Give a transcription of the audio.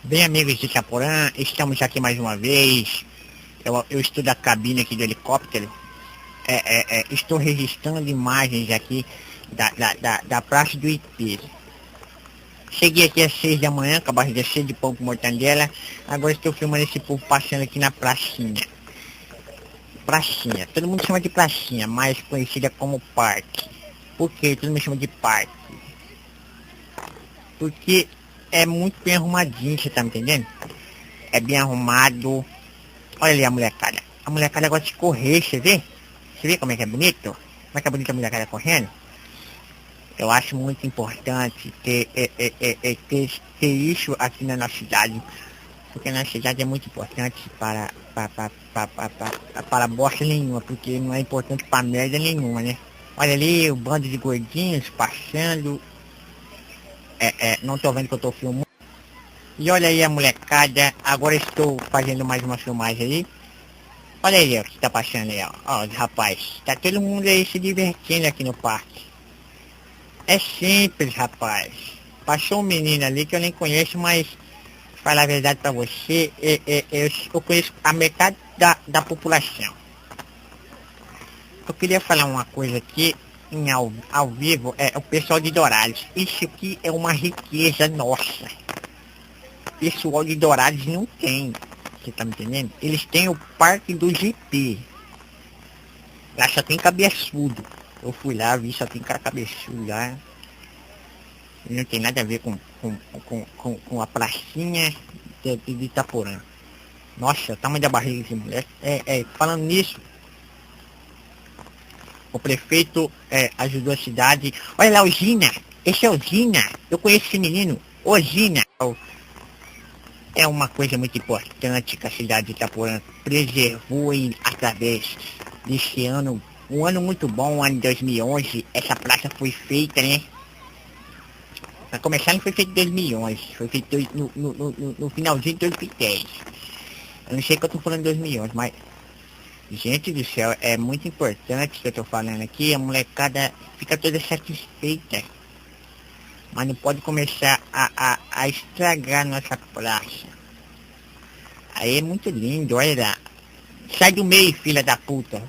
Bem, amigos de Itaporã, estamos aqui mais uma vez. Eu estou da cabine aqui do helicóptero. Estou registrando imagens aqui da Praça do Ipê. Cheguei aqui às 6 da manhã, com a barriga cheia de pão com mortandela. Agora estou filmando esse povo passando aqui na pracinha. Pracinha, todo mundo chama de pracinha, mais conhecida como parque. Por que todo mundo chama de parque? Porque é muito bem arrumadinho, você tá me entendendo? É bem arrumado. Olha ali a molecada. A molecada gosta de correr, você vê? Você vê como é que é bonito? Como é que é bonita a molecada correndo? Eu acho muito importante ter isso aqui na nossa cidade. Porque na nossa cidade é muito importante para bosta nenhuma. Porque não é importante para merda nenhuma, né? Olha ali o bando de gordinhos passando. Não tô vendo que eu tô filmando. E olha aí a molecada. Agora estou fazendo mais uma filmagem aí. Olha aí, ó, o que tá passando aí, ó. Ó, os rapaz. Tá todo mundo aí se divertindo aqui no parque. É simples, rapaz. Passou um menino ali que eu nem conheço, mas falar a verdade pra você, eu conheço a metade da população. Eu queria falar uma coisa aqui ao vivo, o pessoal de Dourados. Isso aqui é uma riqueza nossa. O pessoal de Dourados não tem. Você tá me entendendo? Eles têm o Parque do GP. Lá só tem cabeçudo. Eu fui lá, vi, só tem cara cabeçudo lá. Não tem nada a ver com a pracinha de Itaporã. Nossa, o tamanho da barriga desse moleque. Falando nisso, o prefeito ajudou a cidade. Olha lá o Gina. Esse é o Gina. Eu conheço esse menino. O Gina. É uma coisa muito importante que a cidade de Itaporã preservou através desse ano. Um ano muito bom, o ano de 2011. Essa praça foi feita, né? Pra começar, não foi feito em 2011. Foi feito no finalzinho de 2010. Eu não sei o que eu tô falando de 2011, mas... Gente do céu, é muito importante o que eu tô falando aqui. A molecada fica toda satisfeita. Mas não pode começar a estragar nossa praça. Aí é muito lindo, olha lá. Sai do meio, filha da puta.